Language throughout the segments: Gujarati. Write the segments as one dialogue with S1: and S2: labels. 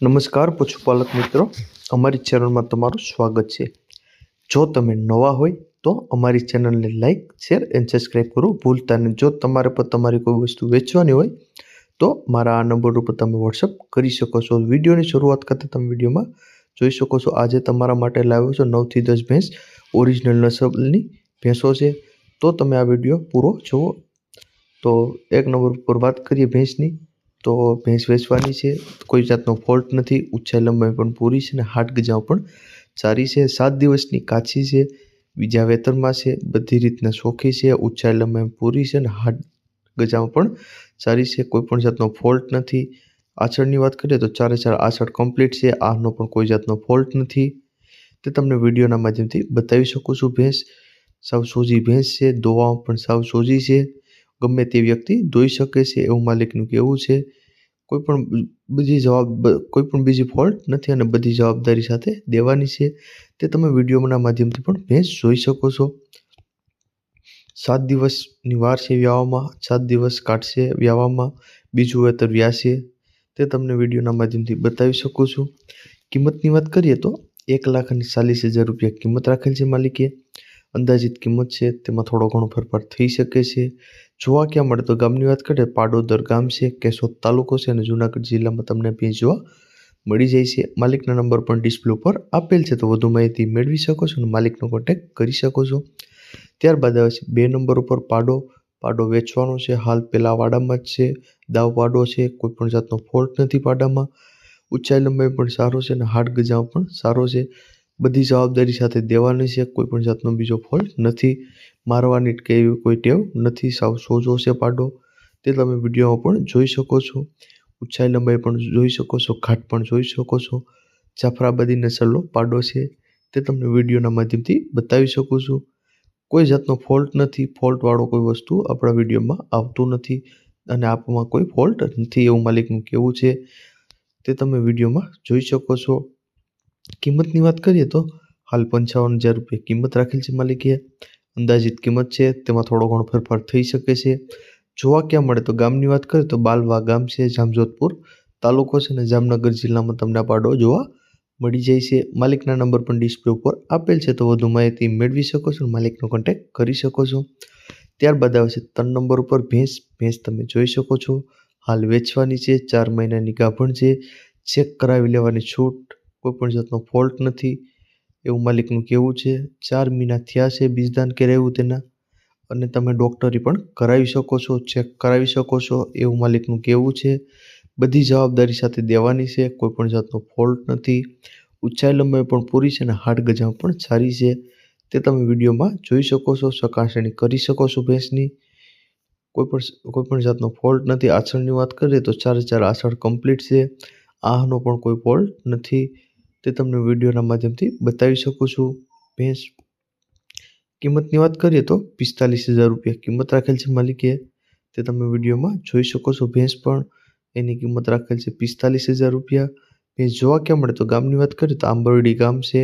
S1: નમસ્કાર પશુપાલક મિત્રો, અમારી ચેનલમાં તમારું સ્વાગત છે। જો તમે નવા હોય તો અમારી ચેનલને લાઈક, શેર એન્ડ સબસ્ક્રાઈબ કરવું ભૂલતા નહીં। જો તમારે પર તમારી કોઈ વસ્તુ વેચવાની હોય તો મારા આ નંબર ઉપર તમે વોટ્સઅપ કરી શકો છો। વિડીયોની શરૂઆત કરતાં તમે વિડીયોમાં જોઈ શકો છો આજે તમારા માટે લાવ્યો છું 9 થી 10 ભેંસ ઓરિજિનલ નસલની ભેંસો છે। તો તમે આ વિડીયો પૂરો જુઓ। તો એક નંબર ઉપર વાત કરીએ ભેંસની, તો ભેંસ વેચવાની છે, કોઈ જાતનો ફોલ્ટ નથી, ઊંચાઈ લંબાઈ પણ પૂરી છે અને હાટ ગજાઓ પણ સારી છે। 7 દિવસની કાચી છે, બીજા વેતરમાં છે, બધી રીતના ચોખ્ખી છે, ઊંચાઈ લંબાઈ પૂરી છે અને હાટ ગજાઓ પણ સારી છે, કોઈ પણ જાતનો ફોલ્ટ નથી। આછળની વાત કરીએ તો ચારે ચાર આછળ કમ્પ્લીટ છે, આનો પણ કોઈ જાતનો ફોલ્ટ નથી। તે તમને વિડીયોના માધ્યમથી બતાવી શકું છું। ભેંસ સાવ સોજી ભેંસ છે, દોવામાં પણ સાવ સોજી છે, ગમે તે વ્યક્તિ દોઈ શકે છે એવું માલિકનું કહેવું છે। કોઈ પણ બીજી ફોલ્ટ નથી અને બધી જવાબદારી સાથે દેવાની છે, તે તમે વિડીયોના માધ્યમથી પણ ભેંસ જોઈ શકો છો। 7 દિવસની વાર છે વ્યાવામાં, 7 દિવસ કાઢશે વ્યાવામાં, બીજું વેતર વ્યાસે, તે તમને વિડીયોના માધ્યમથી બતાવી શકું છું। કિંમતની વાત કરીએ તો 1,40,000 રૂપિયા કિંમત રાખેલ છે માલિકે। અંદાજિત કિંમત છે, તેમાં થોડો ઘણો ફેરફાર થઈ શકે છે। જોવા ક્યાં મળે તો ગામની વાત કરીએ, પાડોદર ગામ છે, કેશોદ તાલુકો છે અને જુનાગઢ જિલ્લામાં તમને ભેંસ જોવા મળી જાય છે। માલિકના નંબર પણ ડિસ્પ્લે ઉપર આપેલ છે, તો વધુ માહિતી મેળવી શકો છો અને માલિકનો કોન્ટેક્ટ કરી શકો છો। ત્યારબાદ આવે છે 2 નંબર ઉપર પાડો વેચવાનો છે, હાલ પેલા વાડામાં જ છે, દાવ પાડો છે, કોઈ પણ જાતનો ફોલ્ટ નથી પાડામાં, ઊંચાઈ લંબાઈ પણ સારો છે અને હાટ ગજાઓ પણ સારો છે, બધી જવાબદારી સાથે દેવાની છે, કોઈ પણ જાતનો બીજો ફોલ્ટ નથી, મારવાની કે એવી કોઈ ટેવ નથી, સાવ સોજો છે પાડો, તે તમે વિડીયોમાં પણ જોઈ શકો છો। ઊંચાઈ લંબાઈ પણ જોઈ શકો છો, ઘાટ પણ જોઈ શકો છો, જાફરાબાદી નસલનો પાડો છે, તે તમને વિડીયોના માધ્યમથી બતાવી શકું છું। કોઈ જાતનો ફોલ્ટ નથી, ફોલ્ટવાળો કોઈ વસ્તુ આપણા વિડીયોમાં આવતું નથી અને આપમાં કોઈ ફોલ્ટ નથી એવું માલિકનું કહેવું છે, તે તમે વિડીયોમાં જોઈ શકો છો। કિંમતની વાત કરીએ તો હાલ 55,000 રૂપિયા કિંમત રાખેલ છે માલિકે। અંદાજિત કિંમત છે, તેમાં થોડો ઘણો ફેરફાર થઈ શકે છે। જોવા ક્યાં મળે તો ગામની વાત કરીએ તો બાલવા ગામ છે, જામજોધપુર તાલુકો છે અને જામનગર જિલ્લામાં તમને આ પાડો જોવા મળી જાય છે। માલિકના નંબર પણ ડિસ્પ્લે ઉપર આપેલ છે, તો વધુ માહિતી મેળવી શકો છો અને માલિકનો કોન્ટેક્ટ કરી શકો છો। ત્યારબાદ આવે છે 3 નંબર ઉપર ભેંસ તમે જોઈ શકો છો, હાલ વેચવાની છે, 4 મહિનાની ગાભણ છે, ચેક કરાવી લેવાની છૂટ, કોઈ પણ જાતનો ફોલ્ટ નથી એવું માલિકનું કહેવું છે। 4 મહિના થયા છે બીજદાન કરાવ્યું તેના, અને તમે ડોક્ટરી પણ કરાવી શકો છો, ચેક કરાવી શકો છો એવું માલિકનું કહેવું છે, બધી જવાબદારી સાથે દેવાની છે, કોઈ પણ જાતનો ફોલ્ટ નથી, ઊંચાઈ લંબાઈ પણ પૂરી છે અને હાટ ગજાઓ પણ સારી છે, તે તમે વિડીયોમાં જોઈ શકો છો, ચકાસણી કરી શકો છો ભેંસની, કોઈ પણ જાતનો ફોલ્ટ નથી। આછળની વાત કરીએ તો ચારે ચાર આછળ કમ્પ્લીટ છે, આહનો પણ કોઈ ફોલ્ટ નથી, તે તમને વિડીયોના માધ્યમથી બતાવી શકું છું। ભેંસ કિંમતની વાત કરીએ તો 45,000 રૂપિયા કિંમત રાખેલ છે માલિકે, તે તમે વિડીયોમાં જોઈ શકો છો। ભેંસ પણ એની કિંમત રાખેલ છે 45,000 રૂપિયા। ભેંસ જોવા ક્યાં મળે તો ગામની વાત કરીએ તો આંબરડી ગામ છે,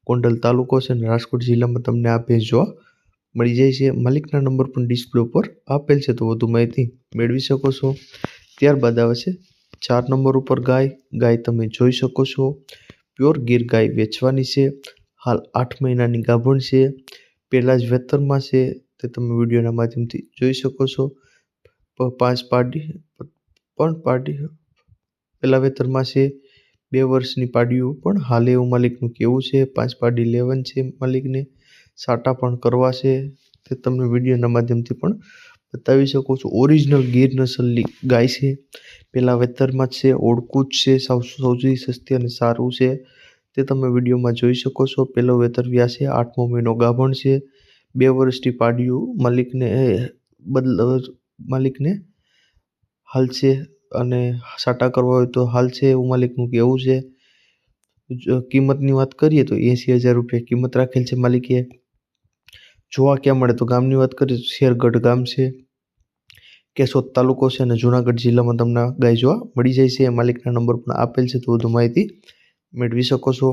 S1: ગોંડલ તાલુકો છે અને રાજકોટ જિલ્લામાં તમને આ ભેંસ જોવા મળી જાય છે। માલિકના નંબર પણ ડિસ્પ્લે ઉપર આપેલ છે, તો વધુ માહિતી મેળવી શકો છો। ત્યારબાદ આવે છે 4 નંબર ઉપર ગાય તમે જોઈ શકો છો, પ્યોર ગીર ગાય વેચવાની છે, હાલ 8 મહિનાની ગાભણ છે, પહેલા જ વેતરમાં છે, તે તમે વિડીયોના માધ્યમથી જોઈ શકો છો। 5 પાડી પહેલા વેતરમાં છે, 2 વર્ષની પાડીઓ પણ હાલે એવું માલિકનું કહેવું છે, 5 પાડી લેવન છે માલિકને, સાટા પણ કરવા છે, તે તમને વિડીયોના માધ્યમથી પણ બતાવી શકો છો। ઓરિજિનલ ગીર નસલની ગાય છે, પહેલા વેતરમાં જ છે, ઓળખું જ છે, સૌથી સસ્તી અને સારું છે, તે તમે વિડીયોમાં જોઈ શકો છો। પહેલો વેતર વ્યા છે, 8મો મહિનો ગાભણ છે, 2 વર્ષની પાડીઓ માલિકને હાલ છે અને સાટા કરવા હોય તો હાલ છે એવું માલિકનું કહેવું છે। કિંમતની વાત કરીએ તો 80,000 રૂપિયા કિંમત રાખેલ છે માલિકે। જોવા ક્યાં મળે તો ગામની વાત કરીએ તો શેરગઢ ગામ છે, કેશોદ તાલુકો છે અને જુનાગઢ જિલ્લામાં તમને ગાય જોવા મળી જાય છે। માલિકના નંબર પણ આપેલ છે, તો વધુ માહિતી મેળવી શકો છો।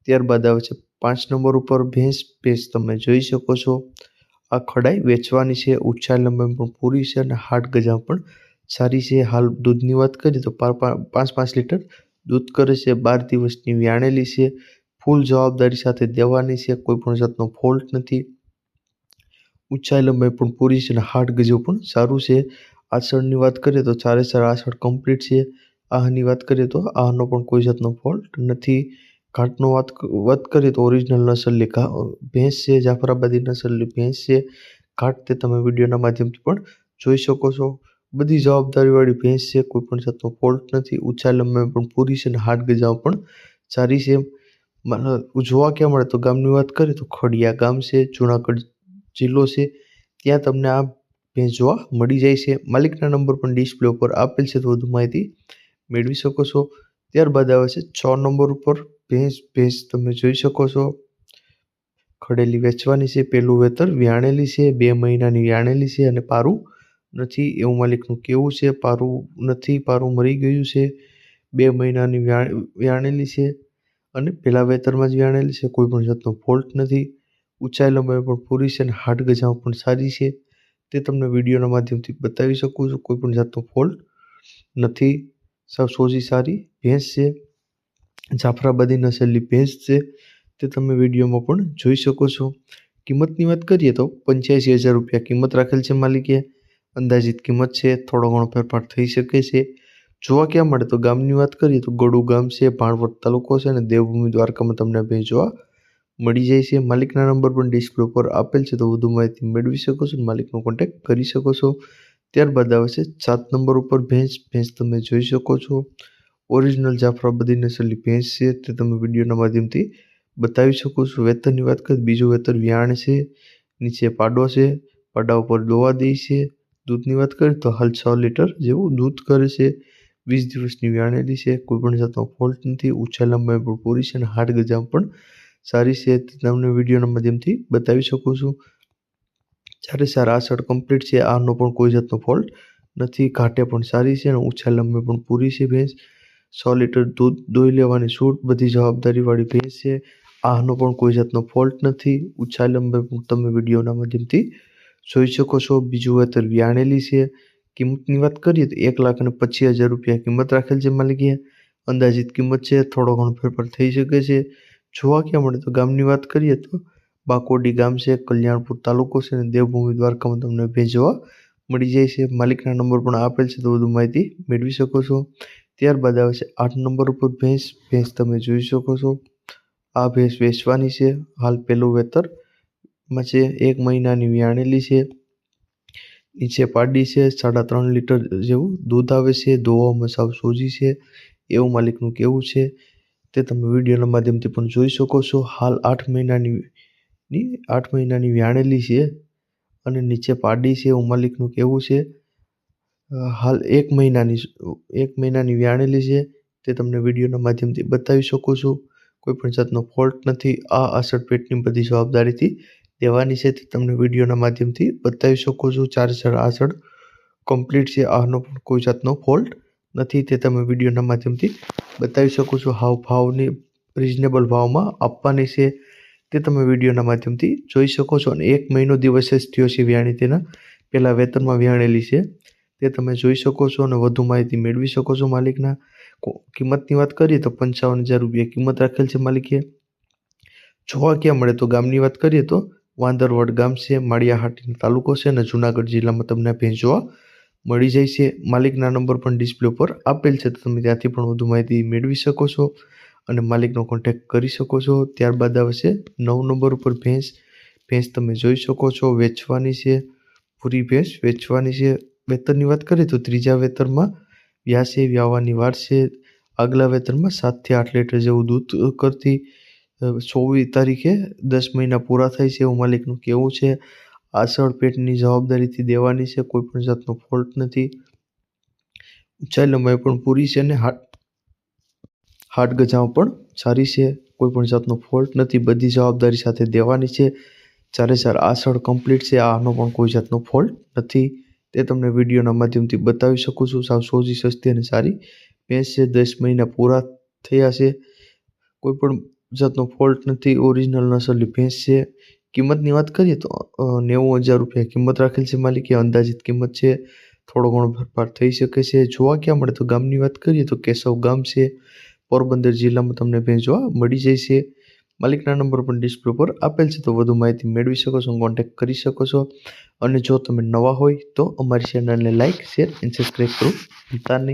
S1: ત્યારબાદ આવે છે 5 નંબર ઉપર ભેંસ તમે જોઈ શકો છો, આ ખડાઈ વેચવાની છે, ઊંચાઈ લંબાઈ પણ પૂરી છે અને હાટ ગજા પણ સારી છે। હાલ દૂધની વાત કરીએ તો 5 લીટર દૂધ કરે છે, 12 દિવસની વ્યાણેલી છે, ફૂલ જવાબદારી સાથે દેવાની છે, કોઈ પણ જાતનો ફોલ્ટ નથી, ઊંચાઈ લંબાઈ પણ પૂરી છે અને હાડ ગજવ પણ સારું છે. આસળની વાત કરીએ તો 4 આસળ કમ્પ્લીટ છે. આહાની વાત કરીએ તો આહાનો પણ કોઈ જાતનો ફોલ્ટ નથી. ઘાટનો વાત કરીએ તો ઓરિજિનલ નસલની ભેંસ છે, જાફરાબાદી નસલની ભેંસ છે. ઘાટ તે તમે વિડીયોના માધ્યમથી પણ જોઈ શકો છો. બધી જવાબદારીવાળી ભેંસ છે, કોઈ પણ જાતનો ફોલ્ટ નથી, ઊંચાઈ લંબાઈ પણ પૂરી છે અને હાડ ગજાઓ પણ સારી છે. જોવા ક્યાં મળે તો ગામની વાત કરીએ તો ખડિયા ગામ છે, જુનાગઢ જિલ્લો છે, ત્યાં તમને આ ભેંસ જોવા મળી જાય છે. માલિકના નંબર પણ ડિસ્પ્લે ઉપર આપેલ છે, તો વધુ માહિતી મેળવી શકો છો. ત્યારબાદ આવે છે 6 નંબર ઉપર ભેંસ તમે જોઈ શકો છો, ખડેલી વેચવાની છે, પહેલું વેતર વ્યાણેલી છે, 2 મહિનાની વ્યાણેલી છે અને પારું નથી એવું માલિકનું કહેવું છે. પારું નથી, પારું મરી ગયું છે, 2 મહિનાની વ્યાણેલી છે અને પહેલા વેતરમાં જ વ્યાણેલી છે, કોઈ પણ જાતનો ફોલ્ટ નથી, ઊંચાઈ લંબાઈ પણ પૂરી છે અને હાડ ગજાઓ પણ સારી છે. તે તમને વિડીયોના માધ્યમથી બતાવી શકું છું, કોઈ પણ જાતનો ફોલ્ટ નથી, સાવ સોજી સારી ભેંસ છે, જાફરાબાદી નસલની ભેંસ છે, તે તમે વિડીયોમાં પણ જોઈ શકો છો. કિંમતની વાત કરીએ તો 85,000 રૂપિયા કિંમત રાખેલ છે માલિકે. અંદાજિત કિંમત છે, થોડો ઘણો ફેરફાર થઈ શકે છે. જોવા ક્યાં મળે તો ગામની વાત કરીએ તો ગળુ ગામ છે, ભાણવડ તાલુકો છે અને દેવભૂમિ દ્વારકામાં તમને ભેંસ જોવા મળી જાય છે. માલિકના નંબર પણ ડિસ્પ્લે ઉપર આપેલ છે, તો વધુ માહિતી મેળવી શકો છો, માલિકનો કોન્ટેક્ટ કરી શકો છો. ત્યારબાદ આવે છે 7 નંબર ઉપર ભેંસ તમે જોઈ શકો છો, ઓરિજિનલ જાફરાબાદી નસલની ભેંસ છે, તે તમે વિડીયોના માધ્યમથી બતાવી શકો છો. વેતરની વાત કરીએ બીજું વેતર વ્યાણ છે, નીચે પાડો છે, પાડા ઉપર દોવા દે છે. દૂધની વાત કરીએ તો હાલ 6 લીટર જેવું દૂધ કરે છે, 20 દિવસની વ્યાણેલી છે, કોઈ પણ જાતનો ફોલ્ટ નથી, ઊંચાઈ લંબાઈ પણ પૂરી છે અને હાડ ગજામ પણ સારી છે, તમને વિડીયોના માધ્યમથી બતાવી શકું છું. 4 આસળ કમ્પ્લીટ છે, આનો પણ કોઈ જાતનો ફોલ્ટ નથી, ઘાટે પણ સારી છે અને ઊંચાઈ લંબાઈ પણ પૂરી છે. ભેંસ 100 લીટર દૂધ દોઈ લેવાની છૂટ, બધી જવાબદારીવાળી ભેંસ છે. આનો પણ કોઈ જાતનો ફોલ્ટ નથી, ઊંચાઈ લંબાઈ પણ તમે વિડીયોના માધ્યમથી જોઈ શકો છો. બીજું વેતર વ્યાણેલી છે. કિંમતની વાત કરીએ તો 1,25,000 રૂપિયા કિંમત રાખેલ છે માલિકે. અંદાજિત કિંમત છે, થોડો ઘણો ફેરફાર થઈ શકે છે. જોવા ક્યાં મળે તો ગામની વાત કરીએ તો બાકોડી ગામ છે, કલ્યાણપુર તાલુકો છે અને દેવભૂમિ દ્વારકામાં તમને ભેંસ જોવા મળી જાય છે. માલિકના નંબર પણ આપેલ છે, તો વધુ માહિતી મેળવી શકો છો. ત્યારબાદ આવે છે 8 નંબર ઉપર ભેંસ તમે જોઈ શકો છો. આ ભેંસ વેચવાની છે, હાલ પહેલું વેતરમાં છે, 1 મહિનાની વ્યાણેલી છે, નીચે પાડી છે, 3.5 લીટર જેવું દૂધ આવે છે, દોવામાં સાવ સોજી છે એવું માલિકનું કહેવું છે, તે તમે વિડીયોના માધ્યમથી પણ જોઈ શકો છો. હાલ 8 મહિનાની વ્યાણેલી છે અને નીચે પાડી છે એવું માલિકનું કહેવું છે. હાલ 1 મહિનાની વ્યાણેલી છે, તે તમને વિડીયોના માધ્યમથી બતાવી શકું છું, કોઈ પણ જાતનો ફોલ્ટ નથી. આ આસળ પેટની બધી જવાબદારીથી દેવાની છે, તે તમને વિડીયોના માધ્યમથી બતાવી શકો છો. 4 આસળ કમ્પ્લીટ છે, આનો પણ કોઈ જાતનો ફોલ્ટ નથી, તે તમે વિડીયોના માધ્યમથી બતાવી શકો છો. ભાવની રિઝનેબલ ભાવમાં આપવાની છે, તે તમે વિડીયોના માધ્યમથી જોઈ શકો છો. અને 1 મહિનો દિવસ જ થયો છે વ્યાણી, તેના પહેલા વેતનમાં વ્યાણેલી છે, તે તમે જોઈ શકો છો અને વધુ માહિતી મેળવી શકો છો. માલિકના કિંમતની વાત કરીએ તો 55,000 રૂપિયા કિંમત રાખેલ છે માલિકે. જોવા ક્યાં મળે તો ગામની વાત કરીએ તો વાંદરવડ ગામ છે, માળિયાહાટી તાલુકો છે અને જુનાગઢ જિલ્લામાં તમને ભેંસ જોવા મળી જાય છે. માલિકના નંબર પણ ડિસ્પ્લે ઉપર આપેલ છે, તો તમે ત્યાંથી પણ વધુ માહિતી મેળવી શકો છો અને માલિકનો કોન્ટેક્ટ કરી શકો છો. ત્યારબાદ આવશે 9 નંબર ઉપર ભેંસ તમે જોઈ શકો છો, વેચવાની છે, પૂરી ભેંસ વેચવાની છે. વેતરની વાત કરીએ તો 3જા વેતરમાં વ્યાવાની વાર છે, આગલા વેતરમાં 7 થી 8 લીટર જેવું દૂધ કરતી, 24 તારીખે 10 મહિના પૂરા થાય છે એવું માલિકનું કહેવું છે. આસળ પેટની જવાબદારીથી દેવાની છે, કોઈ પણ જાતનો ફોલ્ટ નથી, ઊંચાઈ લંબાઈ પણ પૂરી છે અને હાડ ગજાઓ પણ સારી છે, કોઈ પણ જાતનો ફોલ્ટ નથી, બધી જવાબદારી સાથે દેવાની છે. 4 આસળ કમ્પ્લીટ છે, આનો પણ કોઈ જાતનો ફોલ્ટ નથી, તે તમને વિડીયોના માધ્યમથી બતાવી શકું છું. સાવ સોજી સસ્તી અને સારી ભેંસ છે, 10 મહિના પૂરા થયા છે, કોઈ પણ જાતનો ફોલ્ટ નથી, ઓરિજિનલ નસલની ભેંસ છે. કિંમતની વાત કરીએ તો 90,000 રૂપિયા કિંમત રાખેલ છે માલિકે. અંદાજિત કિંમત છે, થોડો ઘણો ફેરફાર થઈ શકે છે. જોવા ક્યાં મળે તો ગામની વાત કરીએ તો કેશવ ગામ છે, પોરબંદર જિલ્લામાં તમને ભેંસ જોવા મળી જશે। માલિકના નંબર પણ ડિસ્પ્લે પર આપેલ છે, તો વધુ માહિતી મેળવી શકો છો, કોન્ટેક્ટ કરી શકો છો। અને જો તમે નવા હોય તો અમારી ચેનલને લાઇક, શેર અને સબસ્ક્રાઈબ કરવું ભૂલતા નહીં।